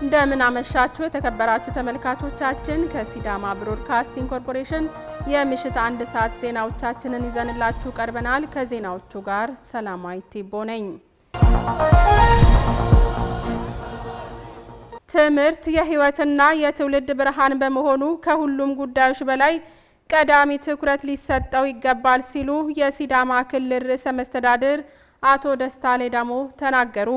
እንደምን አመሻችሁ የተከበራችሁ ተመልካቾቻችን ከሲዳማ ብሮድካስቲንግ ኮርፖሬሽን የምሽት 1 ሰዓት ዜናዎቻችንን ይዘንላችሁ ቀርበናል። ከዜናዎቹ ጋር ሰላማዊት ቲቦ ነኝ። ትምህርት የህይወትና የትውልድ ብርሃን በመሆኑ ከሁሉም ጉዳዮች በላይ ቀዳሚ ትኩረት ሊሰጠው ይገባል ሲሉ የሲዳማ ክልል ርዕሰ መስተዳድር አቶ ደስታ ሌዳሞ ተናገሩ።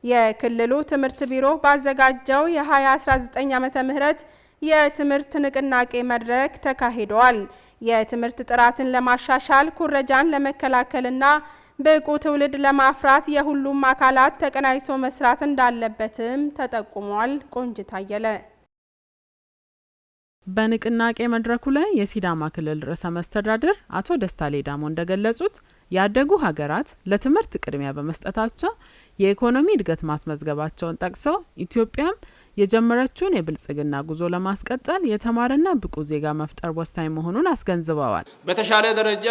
የክልሉ ትምህርት ቢሮ ባዘጋጀው የ2019 ዓመተ ምህረት የትምህርት ንቅናቄ መድረክ ተካሂዷል። የትምህርት ጥራትን ለማሻሻል ኩረጃን ለመከላከልና ብቁ ትውልድ ለማፍራት የሁሉም አካላት ተቀናጅቶ መስራት እንዳለበትም ተጠቁሟል። ቆንጅት አየለ በንቅናቄ መድረኩ ላይ የሲዳማ ክልል ርዕሰ መስተዳድር አቶ ደስታ ሌዳሞ እንደገለጹት ያደጉ ሀገራት ለትምህርት ቅድሚያ በመስጠታቸው የኢኮኖሚ እድገት ማስመዝገባቸውን ጠቅሰው ኢትዮጵያም የጀመረችውን የብልጽግና ጉዞ ለማስቀጠል የተማረና ብቁ ዜጋ መፍጠር ወሳኝ መሆኑን አስገንዝበዋል። በተሻለ ደረጃ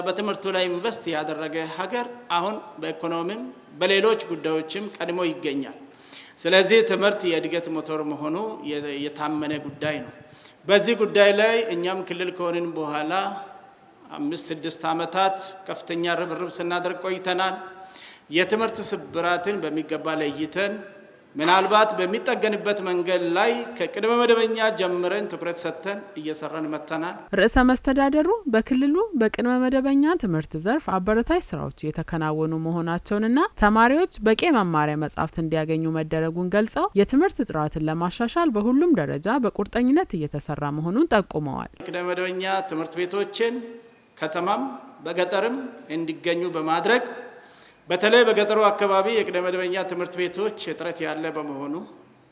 በትምህርቱ ላይ ኢንቨስት ያደረገ ሀገር አሁን በኢኮኖሚም በሌሎች ጉዳዮችም ቀድሞ ይገኛል። ስለዚህ ትምህርት የእድገት ሞተር መሆኑ የታመነ ጉዳይ ነው። በዚህ ጉዳይ ላይ እኛም ክልል ከሆንን በኋላ 5-6 ዓመታት ከፍተኛ ርብርብ ስናደርግ ቆይተናል። የትምህርት ስብራትን በሚገባ ለይተን ምናልባት በሚጠገንበት መንገድ ላይ ከቅድመ መደበኛ ጀምረን ትኩረት ሰጥተን እየሰራን መጥተናል። ርዕሰ መስተዳደሩ በክልሉ በቅድመ መደበኛ ትምህርት ዘርፍ አበረታች ስራዎች እየተከናወኑ መሆናቸውንና ተማሪዎች በቂ መማሪያ መጻሕፍት እንዲያገኙ መደረጉን ገልጸው የትምህርት ጥራትን ለማሻሻል በሁሉም ደረጃ በቁርጠኝነት እየተሰራ መሆኑን ጠቁመዋል። ቅድመ መደበኛ ትምህርት ቤቶችን ከተማም በገጠርም እንዲገኙ በማድረግ በተለይ በገጠሩ አካባቢ የቅድመ መደበኛ ትምህርት ቤቶች እጥረት ያለ በመሆኑ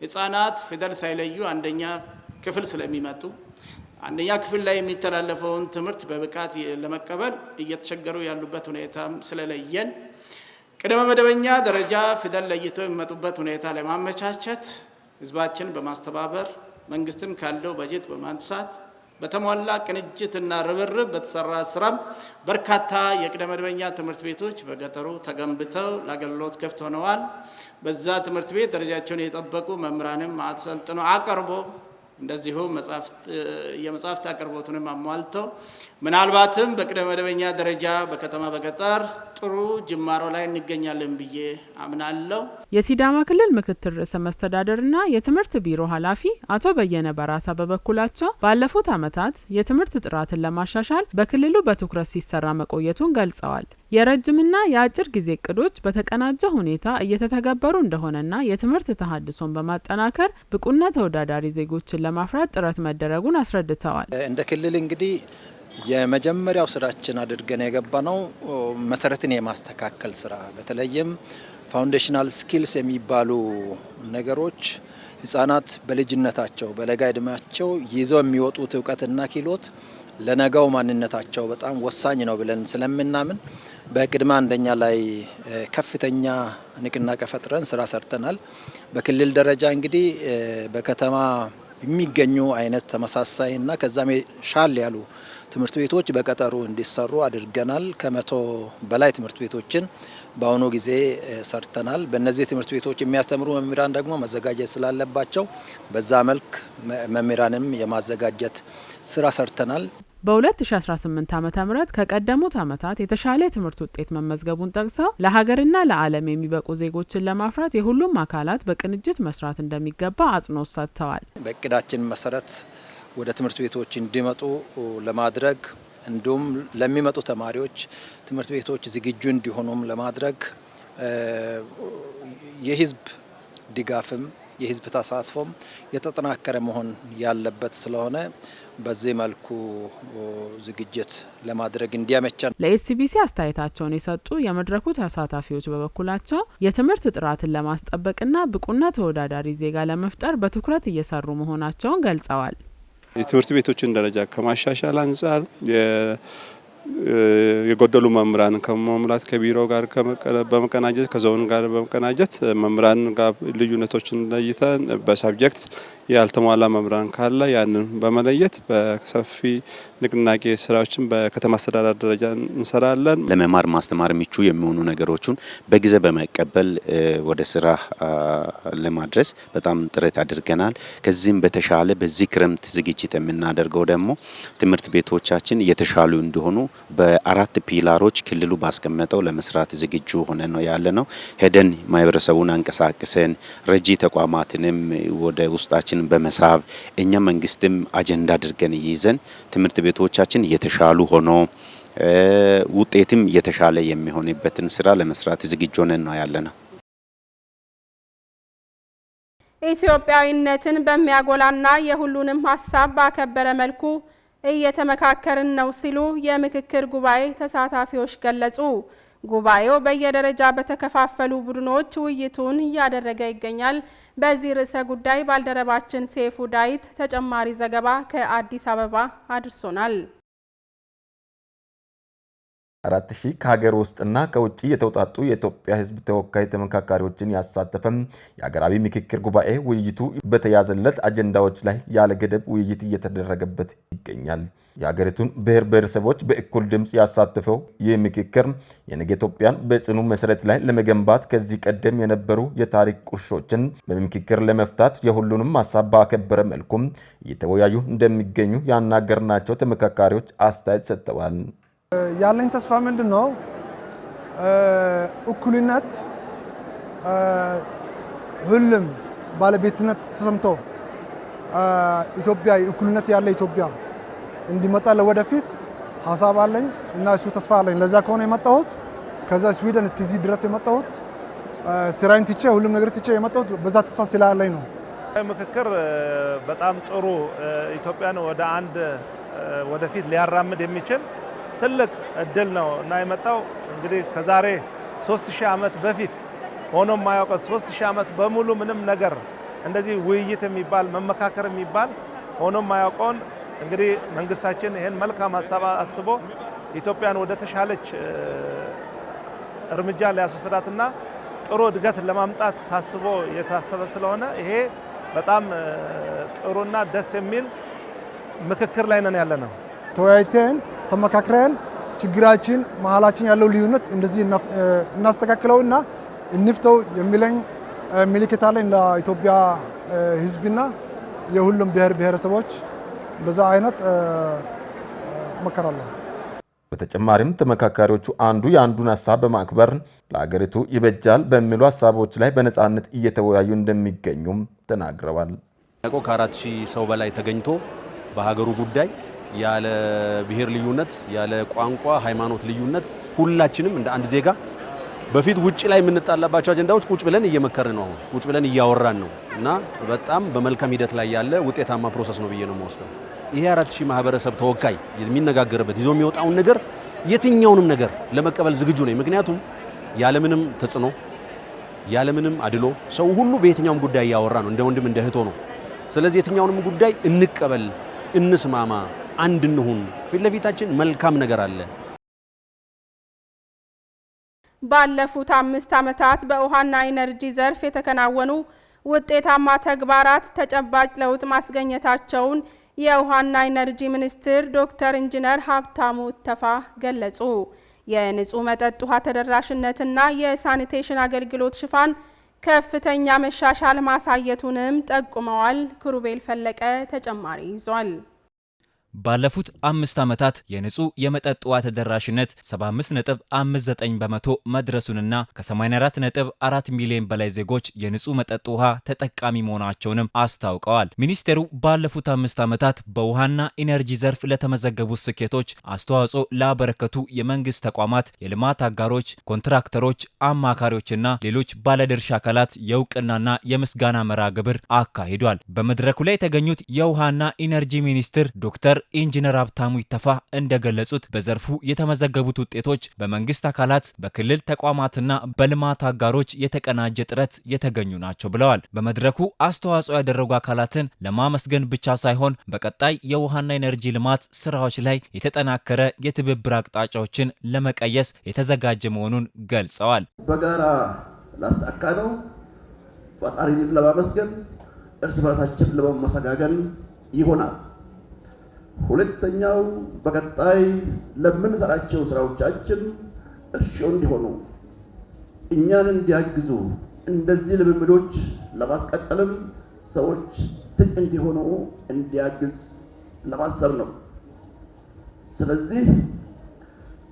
ህጻናት ፊደል ሳይለዩ አንደኛ ክፍል ስለሚመጡ አንደኛ ክፍል ላይ የሚተላለፈውን ትምህርት በብቃት ለመቀበል እየተቸገሩ ያሉበት ሁኔታ ስለለየን ቅድመ መደበኛ ደረጃ ፊደል ለይተው የሚመጡበት ሁኔታ ለማመቻቸት ህዝባችን በማስተባበር መንግስትም ካለው በጀት በማንሳት በተሟላ ቅንጅትና ርብርብ በተሰራ ስራም በርካታ የቅድመ መደበኛ ትምህርት ቤቶች በገጠሩ ተገንብተው ለአገልግሎት ክፍት ሆነዋል። በዛ ትምህርት ቤት ደረጃቸውን የጠበቁ መምህራንም አሰልጥነው አቀርቦ እንደዚሁ የመጻሕፍት አቅርቦቱንም አሟልተው ምናልባትም በቅድመ መደበኛ ደረጃ በከተማ በገጠር ጥሩ ጅማሮ ላይ እንገኛለን ብዬ አምናለሁ። የሲዳማ ክልል ምክትል ርዕሰ መስተዳድርና የትምህርት ቢሮ ኃላፊ አቶ በየነ በራሳ በበኩላቸው ባለፉት ዓመታት የትምህርት ጥራትን ለማሻሻል በክልሉ በትኩረት ሲሰራ መቆየቱን ገልጸዋል። የረጅምና የአጭር ጊዜ እቅዶች በተቀናጀ ሁኔታ እየተተገበሩ እንደሆነና የትምህርት ተሃድሶን በማጠናከር ብቁና ተወዳዳሪ ዜጎችን ለማፍራት ጥረት መደረጉን አስረድተዋል። እንደ ክልል እንግዲህ የመጀመሪያው ስራችን አድርገን የገባነው መሰረትን የማስተካከል ስራ በተለይም ፋውንዴሽናል ስኪልስ የሚባሉ ነገሮች ህጻናት በልጅነታቸው በለጋ ዕድሜያቸው ይዘው የሚወጡት እውቀትና ክህሎት ለነገው ማንነታቸው በጣም ወሳኝ ነው ብለን ስለምናምን በቅድመ አንደኛ ላይ ከፍተኛ ንቅናቄ ፈጥረን ስራ ሰርተናል። በክልል ደረጃ እንግዲህ በከተማ የሚገኙ አይነት ተመሳሳይና ከዛም ሻል ያሉ ትምህርት ቤቶች በገጠሩ እንዲሰሩ አድርገናል። ከ100 በላይ ትምህርት ቤቶችን በአሁኑ ጊዜ ሰርተናል። በእነዚህ ትምህርት ቤቶች የሚያስተምሩ መምህራን ደግሞ መዘጋጀት ስላለባቸው በዛ መልክ መምህራንም የማዘጋጀት ስራ ሰርተናል። በ2018 ዓ.ም ከቀደሙት ዓመታት የተሻለ የትምህርት ውጤት መመዝገቡን ጠቅሰው ለሀገርና ለዓለም የሚበቁ ዜጎችን ለማፍራት የሁሉም አካላት በቅንጅት መስራት እንደሚገባ አጽንኦት ሰጥተዋል። በእቅዳችን መሰረት ወደ ትምህርት ቤቶች እንዲመጡ ለማድረግ እንዲሁም ለሚመጡ ተማሪዎች ትምህርት ቤቶች ዝግጁ እንዲሆኑም ለማድረግ የህዝብ ድጋፍም የህዝብ ተሳትፎም የተጠናከረ መሆን ያለበት ስለሆነ በዚህ መልኩ ዝግጅት ለማድረግ እንዲያመቸን ለኤስቢሲ አስተያየታቸውን የሰጡ የመድረኩ ተሳታፊዎች በበኩላቸው የትምህርት ጥራትን ለማስጠበቅና ብቁና ተወዳዳሪ ዜጋ ለመፍጠር በትኩረት እየሰሩ መሆናቸውን ገልጸዋል። የትምህርት ቤቶችን ደረጃ ከማሻሻል አንጻር የጎደሉ መምህራን ከመሙላት ከቢሮ ጋር በመቀናጀት ከዞን ጋር በመቀናጀት መምህራን ጋር ልዩነቶችን ለይተን በሳብጀክት ያልተሟላ መምህራን ካለ ያንን በመለየት በሰፊ ንቅናቄ ስራዎችን በከተማ አስተዳደር ደረጃ እንሰራለን። ለመማር ማስተማር ምቹ የሚሆኑ ነገሮችን በጊዜ በመቀበል ወደ ስራ ለማድረስ በጣም ጥረት አድርገናል። ከዚህም በተሻለ በዚህ ክረምት ዝግጅት የምናደርገው ደግሞ ትምህርት ቤቶቻችን የተሻሉ እንዲሆኑ በአራት ፒላሮች ክልሉ ባስቀመጠው ለመስራት ዝግጁ ሆነን ነው ያለነው። ሄደን ማህበረሰቡን አንቀሳቅሰን ረጂ ተቋማትንም ወደ ውስጣችን በመሳብ እኛ መንግስትም አጀንዳ አድርገን ይይዘን ትምህርት ቤቶቻችን የተሻሉ ሆኖ ውጤትም የተሻለ የሚሆንበትን ስራ ለመስራት ዝግጁ ሆነን ነው ያለነው። ኢትዮጵያዊነትን በሚያጎላና የሁሉንም ሀሳብ ባከበረ መልኩ እየተመካከርን ነው ሲሉ የምክክር ጉባኤ ተሳታፊዎች ገለጹ። ጉባኤው በየደረጃ በተከፋፈሉ ቡድኖች ውይይቱን እያደረገ ይገኛል። በዚህ ርዕሰ ጉዳይ ባልደረባችን ሴፉ ዳዊት ተጨማሪ ዘገባ ከአዲስ አበባ አድርሶናል። 4000 ከሀገር ውስጥና ከውጭ የተውጣጡ የኢትዮጵያ ሕዝብ ተወካይ ተመካካሪዎችን ያሳተፈም የሀገራዊ ምክክር ጉባኤ ውይይቱ በተያዘለት አጀንዳዎች ላይ ያለ ገደብ ውይይት እየተደረገበት ይገኛል። የሀገሪቱን ብሔር ብሔረሰቦች በእኩል ድምጽ ያሳተፈው ይህ ምክክር የነገ ኢትዮጵያን በጽኑ መሰረት ላይ ለመገንባት ከዚህ ቀደም የነበሩ የታሪክ ቁርሾችን በምክክር ለመፍታት የሁሉንም ሀሳብ ባከበረ መልኩም እየተወያዩ እንደሚገኙ ያናገርናቸው ተመካካሪዎች አስተያየት ሰጥተዋል። ያለኝ ተስፋ ምንድነው? እኩልነት ሁሉም ባለቤትነት ተሰምቶ ኢትዮጵያ እኩልነት ያለ ኢትዮጵያ እንዲመጣ ለወደፊት ሀሳብ አለኝ እና እሱ ተስፋ አለኝ። ለዛ ከሆነ የመጣሁት ከዛ ስዊድን እስከዚህ ድረስ የመጣሁት ስራዬን ትቼ ሁሉም ነገር ትቼ የመጣሁት በዛ ተስፋ ስላለኝ ነው። ምክክር በጣም ጥሩ ኢትዮጵያን ወደ አንድ ወደፊት ሊያራምድ የሚችል ትልቅ እድል ነው እና የመጣው እንግዲህ ከዛሬ 3000 ዓመት በፊት ሆኖ ማያውቀው 3000 ዓመት በሙሉ ምንም ነገር እንደዚህ ውይይት የሚባል መመካከር የሚባል ሆኖ ማያውቀውን እንግዲህ መንግስታችን ይሄን መልካም ሀሳብ አስቦ ኢትዮጵያን ወደ ተሻለች እርምጃ ሊያስወስዳትና ጥሩ እድገት ለማምጣት ታስቦ የታሰበ ስለሆነ ይሄ በጣም ጥሩና ደስ የሚል ምክክር ላይ ነን ያለነው። ተወያይተን ተመካክረን ችግራችን መሀላችን ያለው ልዩነት እንደዚህ እናስተካክለውና እንፍተው የሚለኝ ምልክት አለኝ ለኢትዮጵያ ሕዝብና የሁሉም ብሔር ብሔረሰቦች በዛ አይነት መከራለሁ። በተጨማሪም ተመካካሪዎቹ አንዱ የአንዱን ሀሳብ በማክበር ለሀገሪቱ ይበጃል በሚሉ ሀሳቦች ላይ በነፃነት እየተወያዩ እንደሚገኙም ተናግረዋል። ከ4000 ሰው በላይ ተገኝቶ በሀገሩ ጉዳይ ያለ ብሔር ልዩነት ያለ ቋንቋ ሃይማኖት ልዩነት ሁላችንም እንደ አንድ ዜጋ በፊት ውጪ ላይ የምንጣላባቸው አጀንዳዎች ቁጭ ብለን እየመከርን ነው፣ ቁጭ ብለን እያወራን ነው እና በጣም በመልካም ሂደት ላይ ያለ ውጤታማ ፕሮሰስ ነው ብዬ ነው የምወስደው። ይሄ 4000 ማህበረሰብ ተወካይ የሚነጋገርበት ይዞ የሚወጣውን ነገር የትኛውንም ነገር ለመቀበል ዝግጁ ነኝ። ምክንያቱም ያለምንም ተጽዕኖ ያለምንም አድሎ ሰው ሁሉ በየትኛውም ጉዳይ እያወራ ነው፣ እንደ ወንድም እንደ እህቶ ነው። ስለዚህ የትኛውንም ጉዳይ እንቀበል፣ እንስማማ፣ አንድ እንሁን። ፊት ለፊታችን መልካም ነገር አለ። ባለፉት 5 ዓመታት በውሃና ኢነርጂ ዘርፍ የተከናወኑ ውጤታማ ተግባራት ተጨባጭ ለውጥ ማስገኘታቸውን የውሃና ኢነርጂ ሚኒስትር ዶክተር ኢንጂነር ሀብታሙ ተፋ ገለጹ። የንጹህ መጠጥ ውሃ ተደራሽነትና የሳኒቴሽን አገልግሎት ሽፋን ከፍተኛ መሻሻል ማሳየቱንም ጠቁመዋል። ክሩቤል ፈለቀ ተጨማሪ ይዟል። ባለፉት 5 ዓመታት የንጹህ የመጠጥ ውሃ ተደራሽነት 75.59 በመቶ መድረሱንና ከ84.4 ሚሊዮን በላይ ዜጎች የንጹህ መጠጥ ውሃ ተጠቃሚ መሆናቸውንም አስታውቀዋል። ሚኒስቴሩ ባለፉት 5 ዓመታት በውሃና ኢነርጂ ዘርፍ ለተመዘገቡ ስኬቶች አስተዋጽኦ ላበረከቱ የመንግስት ተቋማት፣ የልማት አጋሮች፣ ኮንትራክተሮች፣ አማካሪዎችና ሌሎች ባለድርሻ አካላት የእውቅናና የምስጋና መርሃ ግብር አካሂዷል። በመድረኩ ላይ የተገኙት የውሃና ኢነርጂ ሚኒስትር ዶክተር ዳይሬክተር ኢንጂነር ሀብታሙ ይተፋ እንደገለጹት በዘርፉ የተመዘገቡት ውጤቶች በመንግስት አካላት፣ በክልል ተቋማትና በልማት አጋሮች የተቀናጀ ጥረት የተገኙ ናቸው ብለዋል። በመድረኩ አስተዋጽኦ ያደረጉ አካላትን ለማመስገን ብቻ ሳይሆን በቀጣይ የውሃና ኤነርጂ ልማት ስራዎች ላይ የተጠናከረ የትብብር አቅጣጫዎችን ለመቀየስ የተዘጋጀ መሆኑን ገልጸዋል። በጋራ ላሳካነው ፈጣሪን ለማመስገን እርስ በርሳችን ለመመሰጋገን ይሆናል። ሁለተኛው በቀጣይ ለምንሰራቸው ስራዎቻችን እርሾ እንዲሆኑ እኛን እንዲያግዙ እንደዚህ ልምምዶች ለማስቀጠልም ሰዎች ስቅ እንዲሆኑ እንዲያግዝ ለማሰብ ነው። ስለዚህ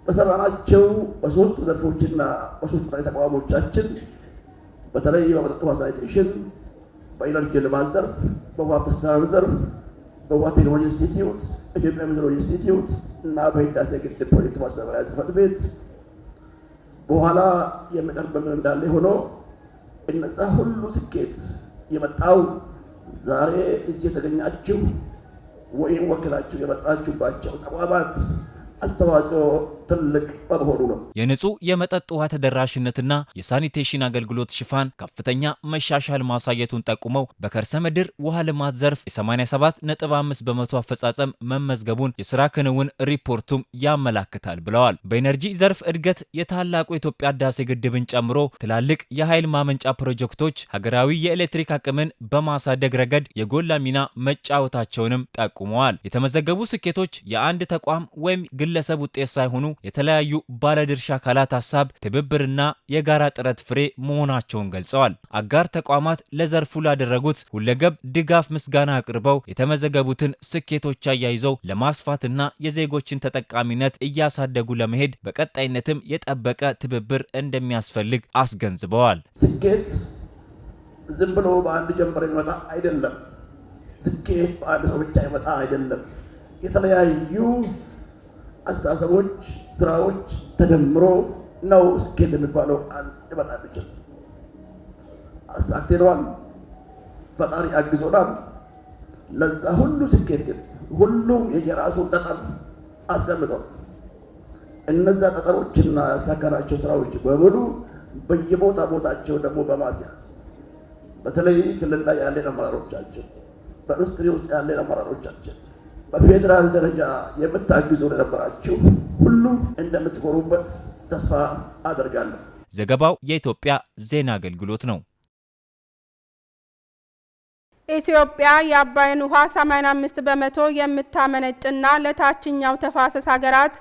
በሰራናቸው በሶስቱ ዘርፎችና በሶስቱ ተቋሞቻችን በተለይ በመጠጥ ውሃ ሳኒቴሽን፣ በኢነርጂ ልማት ዘርፍ፣ በውሃ አስተዳደር ዘርፍ፣ በውሃ ቴክኖሎጂ ኢንስቲትዩት፣ ኢትዮጵያ ሜትሮሎጂ ኢንስቲትዩት እና በህዳሴ ግድብ ፕሮጀክት ማስተባበሪያ ጽሕፈት ቤት በኋላ የሚቀርብልን እንዳለ ሆኖ እነዛ ሁሉ ስኬት የመጣው ዛሬ እዚህ የተገኛችሁ ወይም ወክላችሁ የመጣችሁባቸው ተቋማት አስተዋጽኦ ትልቅ በመሆኑ ነው። የንጹህ የመጠጥ ውሃ ተደራሽነትና የሳኒቴሽን አገልግሎት ሽፋን ከፍተኛ መሻሻል ማሳየቱን ጠቁመው በከርሰ ምድር ውሃ ልማት ዘርፍ የ87.5 በመቶ አፈጻጸም መመዝገቡን የስራ ክንውን ሪፖርቱም ያመላክታል ብለዋል። በኢነርጂ ዘርፍ እድገት የታላቁ የኢትዮጵያ ህዳሴ ግድብን ጨምሮ ትላልቅ የኃይል ማመንጫ ፕሮጀክቶች ሀገራዊ የኤሌክትሪክ አቅምን በማሳደግ ረገድ የጎላ ሚና መጫወታቸውንም ጠቁመዋል። የተመዘገቡ ስኬቶች የአንድ ተቋም ወይም ግለሰብ ውጤት ሳይሆኑ የተለያዩ ባለድርሻ አካላት ሀሳብ፣ ትብብርና የጋራ ጥረት ፍሬ መሆናቸውን ገልጸዋል። አጋር ተቋማት ለዘርፉ ላደረጉት ሁለገብ ድጋፍ ምስጋና አቅርበው የተመዘገቡትን ስኬቶች አያይዘው ለማስፋትና የዜጎችን ተጠቃሚነት እያሳደጉ ለመሄድ በቀጣይነትም የጠበቀ ትብብር እንደሚያስፈልግ አስገንዝበዋል። ስኬት ዝም ብሎ በአንድ ጀንበር የሚመጣ አይደለም። ስኬት በአንድ ሰው ብቻ ይመጣ አይደለም። የተለያዩ አስተሳሰቦች፣ ስራዎች ተደምሮ ነው ስኬት የሚባለው ቃል ሊመጣ የሚችል። አሳክተነዋል፣ ፈጣሪ አግዞናል። ለዛ ሁሉ ስኬት ግን ሁሉም የየራሱን ጠጠር አስቀምጧል። እነዛ ጠጠሮችና ያሳካናቸው ስራዎች በሙሉ በየቦታቸው ደግሞ በማስያዝ በተለይ ክልል ላይ ያለን አመራሮቻችን፣ በኢንዱስትሪ ውስጥ ያለን አመራሮቻችን፣ በፌዴራል ደረጃ የምታግዙ ለነበራችሁ ሁሉ እንደምትኮሩበት ተስፋ አደርጋለሁ። ዘገባው የኢትዮጵያ ዜና አገልግሎት ነው። ኢትዮጵያ የአባይን ውሃ 85 በመቶ የምታመነጭና ለታችኛው ተፋሰስ ሀገራት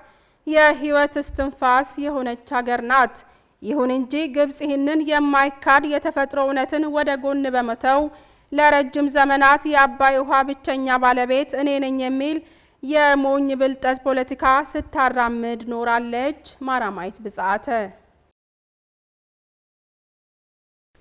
የህይወት እስትንፋስ የሆነች ሀገር ናት። ይሁን እንጂ ግብጽ ይህንን የማይካድ የተፈጥሮ እውነትን ወደ ጎን በመተው ለረጅም ዘመናት የአባይ ውሃ ብቸኛ ባለቤት እኔ ነኝ የሚል የሞኝ ብልጠት ፖለቲካ ስታራምድ ኖራለች። ማራማይት ብጻተ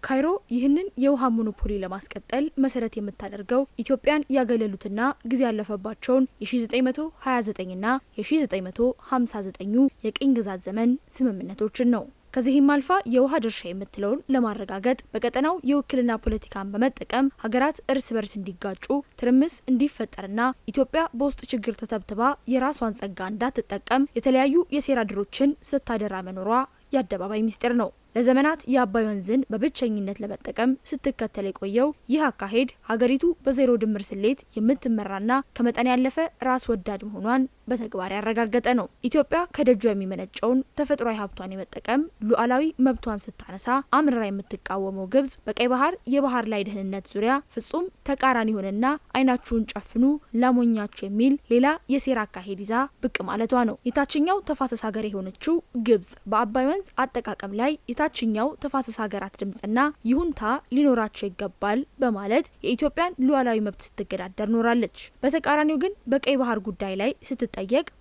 ካይሮ ይህንን የውሃ ሞኖፖሊ ለማስቀጠል መሰረት የምታደርገው ኢትዮጵያን ያገለሉትና ጊዜ ያለፈባቸውን የ1929ና የ1959 የቅኝ ግዛት ዘመን ስምምነቶችን ነው። ከዚህም አልፋ የውሃ ድርሻ የምትለውን ለማረጋገጥ በቀጠናው የውክልና ፖለቲካን በመጠቀም ሀገራት እርስ በርስ እንዲጋጩ፣ ትርምስ እንዲፈጠርና ኢትዮጵያ በውስጥ ችግር ተተብትባ የራሷን ጸጋ እንዳትጠቀም የተለያዩ የሴራ ድሮችን ስታደራ መኖሯ የአደባባይ ሚስጥር ነው። ለዘመናት የአባይ ወንዝን በብቸኝነት ለመጠቀም ስትከተል የቆየው ይህ አካሄድ ሀገሪቱ በዜሮ ድምር ስሌት የምትመራና ከመጠን ያለፈ ራስ ወዳድ መሆኗን በተግባር ያረጋገጠ ነው። ኢትዮጵያ ከደጇ የሚመነጨውን ተፈጥሯዊ ሀብቷን የመጠቀም ሉዓላዊ መብቷን ስታነሳ አምርራ የምትቃወመው ግብጽ በቀይ ባህር የባህር ላይ ደህንነት ዙሪያ ፍጹም ተቃራኒ ሆነና አይናችሁን ጨፍኑ ላሞኛችሁ የሚል ሌላ የሴራ አካሄድ ይዛ ብቅ ማለቷ ነው። የታችኛው ተፋሰስ ሀገር የሆነችው ግብጽ በአባይ ወንዝ አጠቃቀም ላይ የታችኛው ተፋሰስ ሀገራት ድምጽና ይሁንታ ሊኖራቸው ይገባል በማለት የኢትዮጵያን ሉዓላዊ መብት ስትገዳደር ኖራለች። በተቃራኒው ግን በቀይ ባህር ጉዳይ ላይ ስትጠየቅ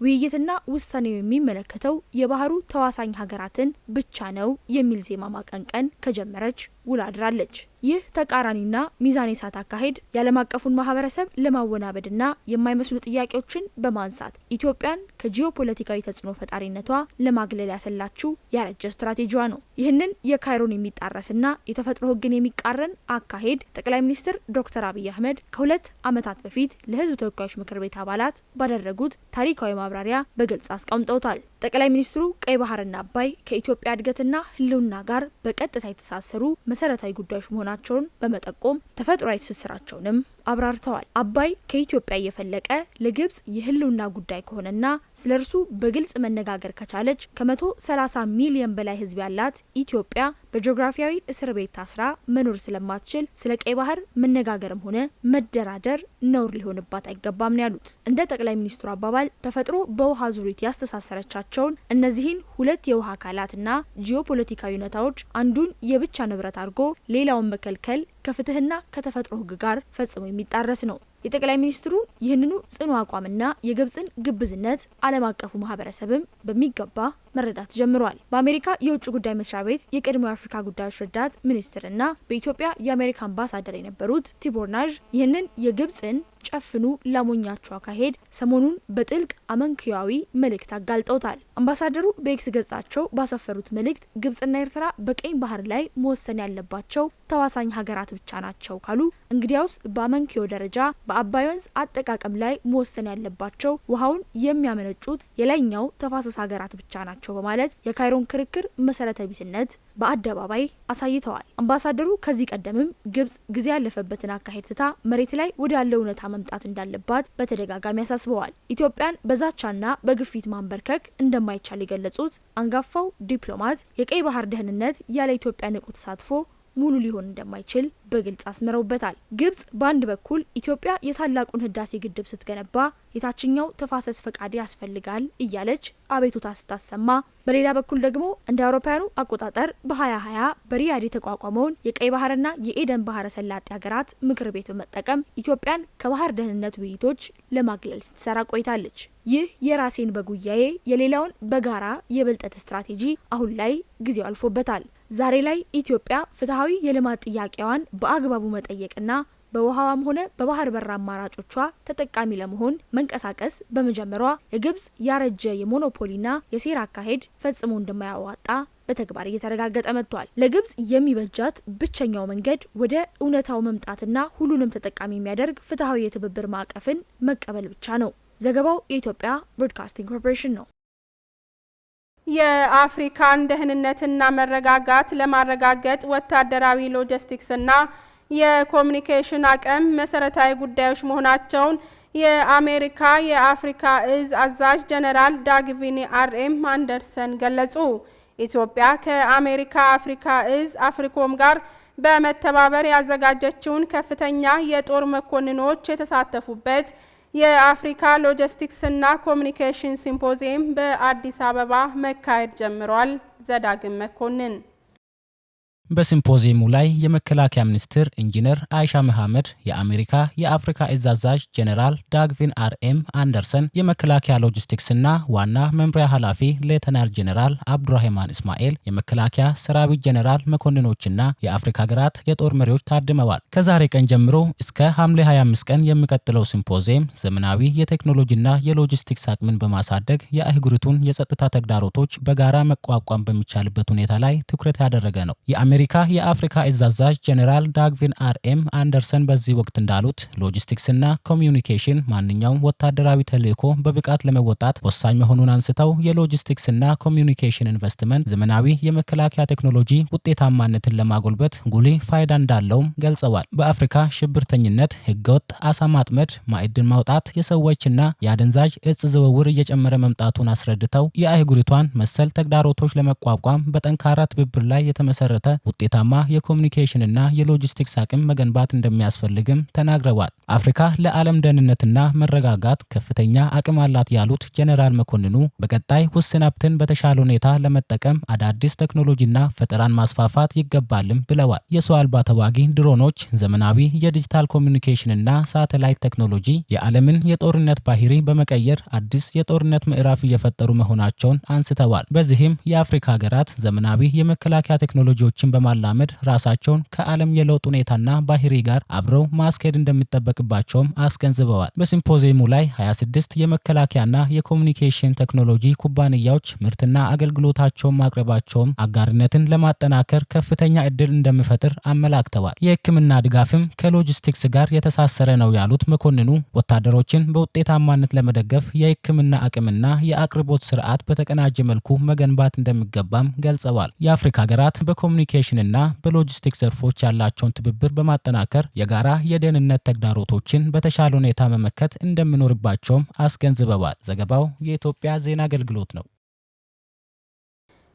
ውይይትና ውሳኔው የሚመለከተው የባህሩ ተዋሳኝ ሀገራትን ብቻ ነው የሚል ዜማ ማቀንቀን ከጀመረች ውላ አድራለች። ይህ ተቃራኒና ሚዛን የሳት አካሄድ የዓለም አቀፉን ማህበረሰብ ለማወናበድና የማይመስሉ ጥያቄዎችን በማንሳት ኢትዮጵያን ከጂኦፖለቲካዊ ተጽዕኖ ፈጣሪነቷ ለማግለል ያሰላችው ያረጀ ስትራቴጂዋ ነው። ይህንን የካይሮን የሚጣረስና የተፈጥሮ ሕግን የሚቃረን አካሄድ ጠቅላይ ሚኒስትር ዶክተር አብይ አህመድ ከ2 ዓመታት በፊት ለሕዝብ ተወካዮች ምክር ቤት አባላት ባደረጉት ታሪካዊ ማብራሪያ በግልጽ አስቀምጠውታል። ጠቅላይ ሚኒስትሩ ቀይ ባህርና አባይ ከኢትዮጵያ እድገትና ህልውና ጋር በቀጥታ የተሳሰሩ መሰረታዊ ጉዳዮች መሆናቸውን በመጠቆም ተፈጥሯዊ ትስስራቸውንም አብራርተዋል። አባይ ከኢትዮጵያ እየፈለቀ ለግብጽ የህልውና ጉዳይ ከሆነና ስለርሱ በግልጽ መነጋገር ከቻለች ከ130 ሚሊዮን በላይ ህዝብ ያላት ኢትዮጵያ በጂኦግራፊያዊ እስር ቤት ታስራ መኖር ስለማትችል ስለ ቀይ ባህር መነጋገርም ሆነ መደራደር ነውር ሊሆንባት አይገባም ነው ያሉት። እንደ ጠቅላይ ሚኒስትሩ አባባል ተፈጥሮ በውሃ ዙሪት ያስተሳሰረቻቸውን እነዚህን ሁለት የውሃ አካላትና ጂኦፖለቲካዊ ሁኔታዎች አንዱን የብቻ ንብረት አድርጎ ሌላውን መከልከል ከፍትህና ከተፈጥሮ ህግ ጋር ፈጽሞ የሚጣረስ ነው። የጠቅላይ ሚኒስትሩ ይህንኑ ጽኑ አቋምና የግብጽን ግብዝነት ዓለም አቀፉ ማህበረሰብም በሚገባ መረዳት ጀምሯል። በአሜሪካ የውጭ ጉዳይ መስሪያ ቤት የቀድሞ የአፍሪካ ጉዳዮች ረዳት ሚኒስትርና በኢትዮጵያ የአሜሪካ አምባሳደር የነበሩት ቲቦር ናዥ ይህንን የግብጽን ጨፍኑ ላሞኛቸው አካሄድ ሰሞኑን በጥልቅ አመንክያዊ መልእክት አጋልጠውታል። አምባሳደሩ በኤክስ ገጻቸው ባሰፈሩት መልእክት ግብጽና ኤርትራ በቀኝ ባህር ላይ መወሰን ያለባቸው ተዋሳኝ ሀገራት ብቻ ናቸው ካሉ እንግዲያውስ በአመንክዮ ደረጃ በአባይ ወንዝ አጠቃቀም ላይ መወሰን ያለባቸው ውሃውን የሚያመነጩት የላይኛው ተፋሰስ ሀገራት ብቻ ናቸው በማለት የካይሮን ክርክር መሰረተ ቢስነት በአደባባይ አሳይተዋል። አምባሳደሩ ከዚህ ቀደምም ግብጽ ጊዜ ያለፈበትን አካሄድ ትታ መሬት ላይ ወዳለው እውነታ መምጣት እንዳለባት በተደጋጋሚ ያሳስበዋል። ኢትዮጵያን በዛቻና በግፊት ማንበርከክ እንደማይቻል የገለጹት አንጋፋው ዲፕሎማት የቀይ ባህር ደህንነት ያለ ኢትዮጵያ ንቁ ተሳትፎ ሙሉ ሊሆን እንደማይችል በግልጽ አስመረውበታል። ግብጽ በአንድ በኩል ኢትዮጵያ የታላቁን ህዳሴ ግድብ ስትገነባ የታችኛው ተፋሰስ ፈቃድ ያስፈልጋል እያለች አቤቱታ ስታሰማ፣ በሌላ በኩል ደግሞ እንደ አውሮፓውያኑ አቆጣጠር በ2020 በሪያድ የተቋቋመውን የቀይ ባህርና የኤደን ባህረ ሰላጤ ሀገራት ምክር ቤት በመጠቀም ኢትዮጵያን ከባህር ደህንነት ውይይቶች ለማግለል ስትሰራ ቆይታለች። ይህ የራሴን በጉያዬ የሌላውን በጋራ የብልጠት ስትራቴጂ አሁን ላይ ጊዜው አልፎበታል። ዛሬ ላይ ኢትዮጵያ ፍትሃዊ የልማት ጥያቄዋን በአግባቡ መጠየቅና በውሃዋም ሆነ በባህር በር አማራጮቿ ተጠቃሚ ለመሆን መንቀሳቀስ በመጀመሯ የግብጽ ያረጀ የሞኖፖሊና የሴራ አካሄድ ፈጽሞ እንደማያዋጣ በተግባር እየተረጋገጠ መጥቷል። ለግብጽ የሚበጃት ብቸኛው መንገድ ወደ እውነታው መምጣትና ሁሉንም ተጠቃሚ የሚያደርግ ፍትሃዊ የትብብር ማዕቀፍን መቀበል ብቻ ነው። ዘገባው የኢትዮጵያ ብሮድካስቲንግ ኮርፖሬሽን ነው። የአፍሪካን ደህንነትና መረጋጋት ለማረጋገጥ ወታደራዊ ሎጂስቲክስና የኮሙኒኬሽን አቅም መሰረታዊ ጉዳዮች መሆናቸውን የአሜሪካ የአፍሪካ እዝ አዛዥ ጀነራል ዳግቪን አርኤም አንደርሰን ገለጹ። ኢትዮጵያ ከአሜሪካ አፍሪካ እዝ አፍሪኮም ጋር በመተባበር ያዘጋጀችውን ከፍተኛ የጦር መኮንኖች የተሳተፉበት የአፍሪካ ሎጂስቲክስና ኮሙኒኬሽን ሲምፖዚየም በአዲስ አበባ መካሄድ ጀምሯል። ዘዳግም መኮንን በሲምፖዚየሙ ላይ የመከላከያ ሚኒስትር ኢንጂነር አይሻ መሐመድ፣ የአሜሪካ የአፍሪካ እዝ አዛዥ ጄኔራል ዳግቪን አርኤም አንደርሰን፣ የመከላከያ ሎጂስቲክስና ዋና መምሪያ ኃላፊ ሌተናል ጄኔራል አብዱራህማን እስማኤል፣ የመከላከያ ሰራዊት ጄኔራል መኮንኖችና የአፍሪካ ሀገራት የጦር መሪዎች ታድመዋል። ከዛሬ ቀን ጀምሮ እስከ ሐምሌ 25 ቀን የሚቀጥለው ሲምፖዚየም ዘመናዊ የቴክኖሎጂና የሎጂስቲክስ አቅምን በማሳደግ የአህጉሪቱን የጸጥታ ተግዳሮቶች በጋራ መቋቋም በሚቻልበት ሁኔታ ላይ ትኩረት ያደረገ ነው። የአሜሪካ የአፍሪካ እዝ አዛዥ ጄኔራል ዳግቪን አርኤም አንደርሰን በዚህ ወቅት እንዳሉት ሎጂስቲክስና ኮሚዩኒኬሽን ማንኛውም ወታደራዊ ተልዕኮ በብቃት ለመወጣት ወሳኝ መሆኑን አንስተው የሎጂስቲክስና ኮሚዩኒኬሽን ኢንቨስትመንት ዘመናዊ የመከላከያ ቴክኖሎጂ ውጤታማነትን ለማጎልበት ጉልህ ፋይዳ እንዳለውም ገልጸዋል። በአፍሪካ ሽብርተኝነት፣ ህገወጥ አሳ ማጥመድ፣ ማዕድን ማውጣት፣ የሰዎችና የአደንዛዥ እጽ ዝውውር እየጨመረ መምጣቱን አስረድተው የአህጉሪቷን መሰል ተግዳሮቶች ለመቋቋም በጠንካራ ትብብር ላይ የተመሰረተ ውጤታማ የኮሙኒኬሽንና የሎጂስቲክስ አቅም መገንባት እንደሚያስፈልግም ተናግረዋል። አፍሪካ ለዓለም ደህንነትና መረጋጋት ከፍተኛ አቅም አላት ያሉት ጄኔራል መኮንኑ በቀጣይ ውስን ሀብትን በተሻለ ሁኔታ ለመጠቀም አዳዲስ ቴክኖሎጂና ፈጠራን ማስፋፋት ይገባልም ብለዋል። የሰው አልባ ተዋጊ ድሮኖች፣ ዘመናዊ የዲጂታል ኮሙኒኬሽንና ሳተላይት ቴክኖሎጂ የዓለምን የጦርነት ባህሪ በመቀየር አዲስ የጦርነት ምዕራፍ እየፈጠሩ መሆናቸውን አንስተዋል። በዚህም የአፍሪካ ሀገራት ዘመናዊ የመከላከያ ቴክኖሎጂዎችን በማላመድ ራሳቸውን ከዓለም የለውጥ ሁኔታና ባህሪ ጋር አብረው ማስኬድ እንደሚጠበቅባቸውም አስገንዝበዋል። በሲምፖዚየሙ ላይ 26 የመከላከያና የኮሙኒኬሽን ቴክኖሎጂ ኩባንያዎች ምርትና አገልግሎታቸውን ማቅረባቸውም አጋርነትን ለማጠናከር ከፍተኛ እድል እንደሚፈጥር አመላክተዋል። የሕክምና ድጋፍም ከሎጂስቲክስ ጋር የተሳሰረ ነው ያሉት መኮንኑ ወታደሮችን በውጤታማነት ለመደገፍ የሕክምና አቅምና የአቅርቦት ስርዓት በተቀናጀ መልኩ መገንባት እንደሚገባም ገልጸዋል። የአፍሪካ ሀገራት በኮሙኒኬሽንና በሎጂስቲክስ ዘርፎች ያላቸውን ትብብር በማጠናከር የጋራ የደህንነት ተግዳሮቶችን በተሻለ ሁኔታ መመከት እንደሚኖርባቸውም አስገንዝበዋል። ዘገባው የኢትዮጵያ ዜና አገልግሎት ነው።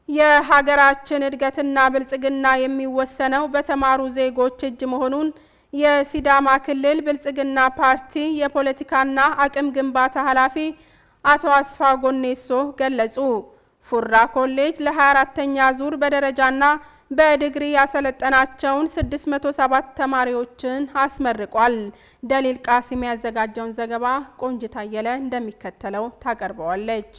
የሀገራችን እድገትና ብልጽግና የሚወሰነው በተማሩ ዜጎች እጅ መሆኑን የሲዳማ ክልል ብልጽግና ፓርቲ የፖለቲካና አቅም ግንባታ ኃላፊ አቶ አስፋ ጎኔሶ ገለጹ። ፉራ ኮሌጅ ለ24ኛ ዙር በደረጃና በዲግሪ ያሰለጠናቸውን 607 ተማሪዎችን አስመርቋል። ደሊል ቃሲም ያዘጋጀውን ዘገባ ቆንጅታ አየለ እንደሚከተለው ታቀርበዋለች።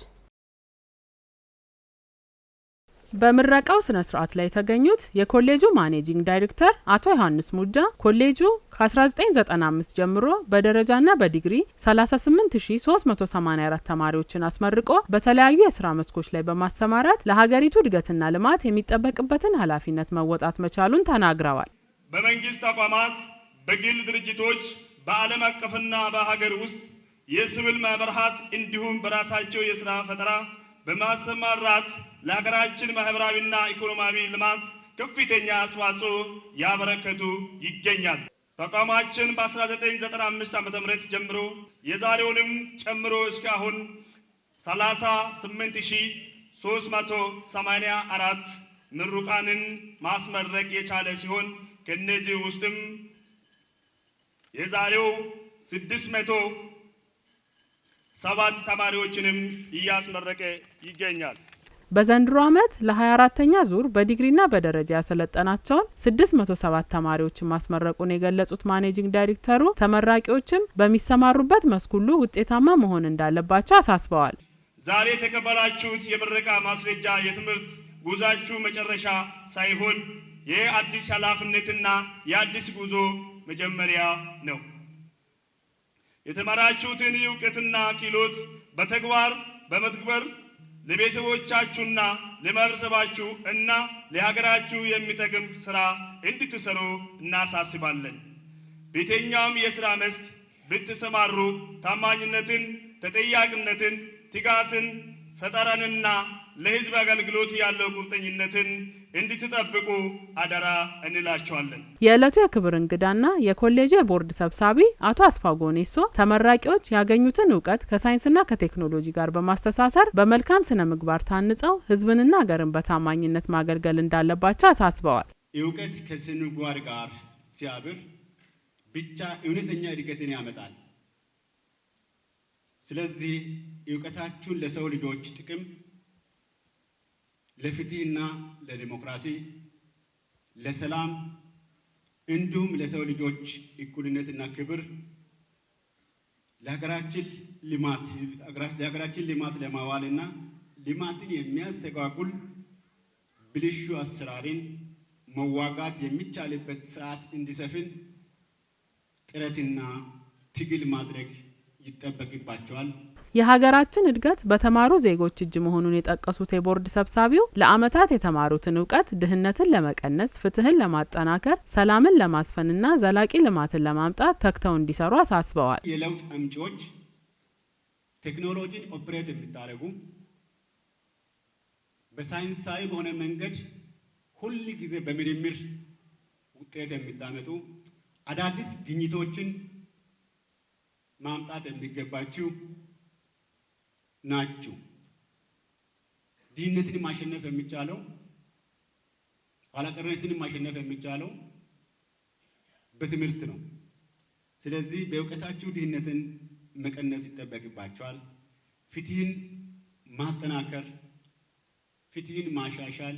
በምረቃው ስነ ስርዓት ላይ የተገኙት የኮሌጁ ማኔጂንግ ዳይሬክተር አቶ ዮሐንስ ሙዳ ኮሌጁ ከ1995 ጀምሮ በደረጃና በዲግሪ 38384 ተማሪዎችን አስመርቆ በተለያዩ የስራ መስኮች ላይ በማሰማራት ለሀገሪቱ እድገትና ልማት የሚጠበቅበትን ኃላፊነት መወጣት መቻሉን ተናግረዋል። በመንግስት ተቋማት፣ በግል ድርጅቶች፣ በዓለም አቀፍና በሀገር ውስጥ የሲቪል ማህበራት እንዲሁም በራሳቸው የስራ ፈጠራ በማሰማራት ለሀገራችን ማህበራዊና ኢኮኖሚያዊ ልማት ከፍተኛ አስተዋጽኦ ያበረከቱ ይገኛል። ተቋማችን በ1995 ዓ.ም ጀምሮ የዛሬውንም ጨምሮ እስካሁን 38384 ምሩቃንን ማስመረቅ የቻለ ሲሆን ከነዚህ ውስጥም የዛሬው 607 ተማሪዎችንም እያስመረቀ ይገኛል። በዘንድሮ ዓመት ለ24ኛ ዙር በዲግሪና በደረጃ ያሰለጠናቸውን 607 ተማሪዎችን ማስመረቁን የገለጹት ማኔጂንግ ዳይሬክተሩ ተመራቂዎችም በሚሰማሩበት መስክ ሁሉ ውጤታማ መሆን እንዳለባቸው አሳስበዋል። ዛሬ የተቀበላችሁት የምረቃ ማስረጃ የትምህርት ጉዟችሁ መጨረሻ ሳይሆን የአዲስ ኃላፊነትና የአዲስ ጉዞ መጀመሪያ ነው። የተማራችሁትን እውቀትና ክህሎት በተግባር በመተግበር ለቤተሰቦቻችሁና ለማህበረሰባችሁ እና ለሀገራችሁ የሚጠቅም ስራ እንድትሰሩ እናሳስባለን። በየትኛውም የስራ መስክ ብትሰማሩ ታማኝነትን፣ ተጠያቂነትን፣ ትጋትን፣ ፈጠራንና ለህዝብ አገልግሎት ያለው ቁርጠኝነትን እንድትጠብቁ አደራ እንላችኋለን። የዕለቱ የክብር እንግዳና የኮሌጁ የቦርድ ሰብሳቢ አቶ አስፋው ጎኔሶ ተመራቂዎች ያገኙትን እውቀት ከሳይንስና ከቴክኖሎጂ ጋር በማስተሳሰር በመልካም ስነ ምግባር ታንጸው ህዝብንና ሀገርን በታማኝነት ማገልገል እንዳለባቸው አሳስበዋል። እውቀት ከስነ ምግባር ጋር ሲያብር ብቻ እውነተኛ እድገትን ያመጣል። ስለዚህ እውቀታችሁን ለሰው ልጆች ጥቅም፣ ለፍትህና ለዲሞክራሲ፣ ለሰላም እንዲሁም ለሰው ልጆች እኩልነትና ክብር ለሀገራችን ልማት ለማዋልና ልማትን የሚያስተጓጉል ብልሹ አሰራርን መዋጋት የሚቻልበት ስርዓት እንዲሰፍን ጥረትና ትግል ማድረግ ይጠበቅባቸዋል። የሀገራችን እድገት በተማሩ ዜጎች እጅ መሆኑን የጠቀሱት የቦርድ ሰብሳቢው ለዓመታት የተማሩትን እውቀት ድህነትን ለመቀነስ፣ ፍትህን ለማጠናከር፣ ሰላምን ለማስፈንና ዘላቂ ልማትን ለማምጣት ተግተው እንዲሰሩ አሳስበዋል። የለውጥ አምጪዎች ቴክኖሎጂን ኦፕሬት የሚታረጉ በሳይንሳዊ በሆነ መንገድ ሁል ጊዜ በምርምር ውጤት የሚታመጡ አዳዲስ ግኝቶችን ማምጣት የሚገባችሁ ናችሁ። ድህነትን ማሸነፍ የሚቻለው ኋላቀርነትን ማሸነፍ የሚቻለው በትምህርት ነው። ስለዚህ በእውቀታችሁ ድህነትን መቀነስ ይጠበቅባችኋል። ፍትህን ማጠናከር፣ ፍትህን ማሻሻል፣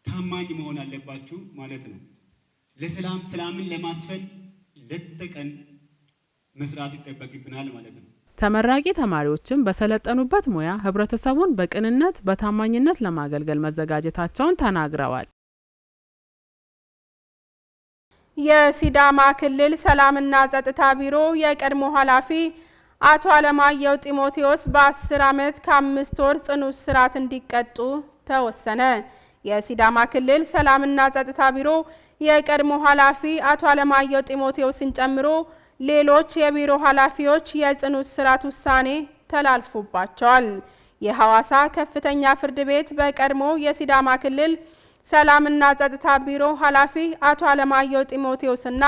ታማኝ መሆን አለባችሁ ማለት ነው። ሰላምን ለማስፈን ሌት ተቀን መስራት ይጠበቅብናል ማለት ነው። ተመራቂ ተማሪዎችም በሰለጠኑበት ሙያ ህብረተሰቡን በቅንነት በታማኝነት ለማገልገል መዘጋጀታቸውን ተናግረዋል። የሲዳማ ክልል ሰላምና ጸጥታ ቢሮ የቀድሞ ኃላፊ አቶ አለማየሁ ጢሞቴዎስ በ10 ዓመት ከ5 ወር ጽኑ እስራት እንዲቀጡ ተወሰነ። የሲዳማ ክልል ሰላምና ጸጥታ ቢሮ የቀድሞ ኃላፊ አቶ አለማየሁ ጢሞቴዎስን ጨምሮ ሌሎች የቢሮ ኃላፊዎች የጽኑ እስራት ውሳኔ ተላልፎባቸዋል። የሐዋሳ ከፍተኛ ፍርድ ቤት በቀድሞ የሲዳማ ክልል ሰላምና ጸጥታ ቢሮ ኃላፊ አቶ አለማየሁ ጢሞቴዎስና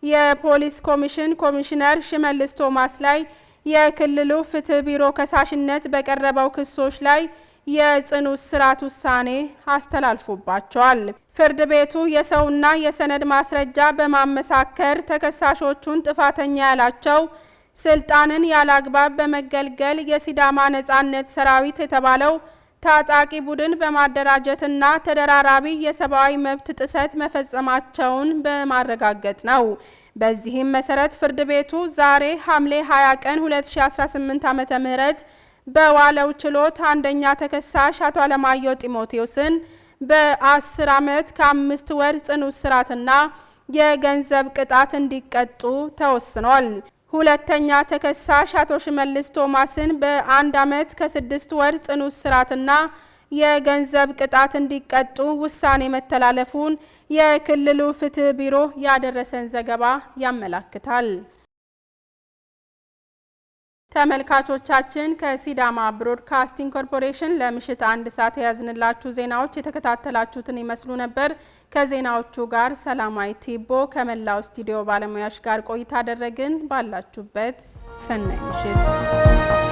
የፖሊስ ኮሚሽን ኮሚሽነር ሽመልስ ቶማስ ላይ የክልሉ ፍትህ ቢሮ ከሳሽነት በቀረበው ክሶች ላይ የጽኑ እስራት ውሳኔ አስተላልፎባቸዋል። ፍርድ ቤቱ የሰውና የሰነድ ማስረጃ በማመሳከር ተከሳሾቹን ጥፋተኛ ያላቸው ስልጣንን ያላግባብ በመገልገል የሲዳማ ነጻነት ሰራዊት የተባለው ታጣቂ ቡድን በማደራጀትና ተደራራቢ የሰብአዊ መብት ጥሰት መፈጸማቸውን በማረጋገጥ ነው። በዚህም መሰረት ፍርድ ቤቱ ዛሬ ሐምሌ 20 ቀን 2018 ዓ.ም በዋለው ችሎት አንደኛ ተከሳሽ አቶ አለማየሁ ጢሞቴዎስን በ10 ዓመት ከ5 ወር ጽኑ እስራትና የገንዘብ ቅጣት እንዲቀጡ ተወስኗል። ሁለተኛ ተከሳሽ አቶ ሽመልስ ቶማስን በ1 ዓመት ከ6 ወር ጽኑ እስራትና የገንዘብ ቅጣት እንዲቀጡ ውሳኔ መተላለፉን የክልሉ ፍትህ ቢሮ ያደረሰን ዘገባ ያመለክታል። ተመልካቾቻችን ከሲዳማ ብሮድካስቲንግ ኮርፖሬሽን ለምሽት 1 ሰዓት ያዝንላችሁ ዜናዎች የተከታተላችሁትን ይመስሉ ነበር። ከዜናዎቹ ጋር ሰላማዊ ቲቦ ከመላው ስቱዲዮ ባለሙያዎች ጋር ቆይታ አደረግን። ባላችሁበት ሰናይ ምሽት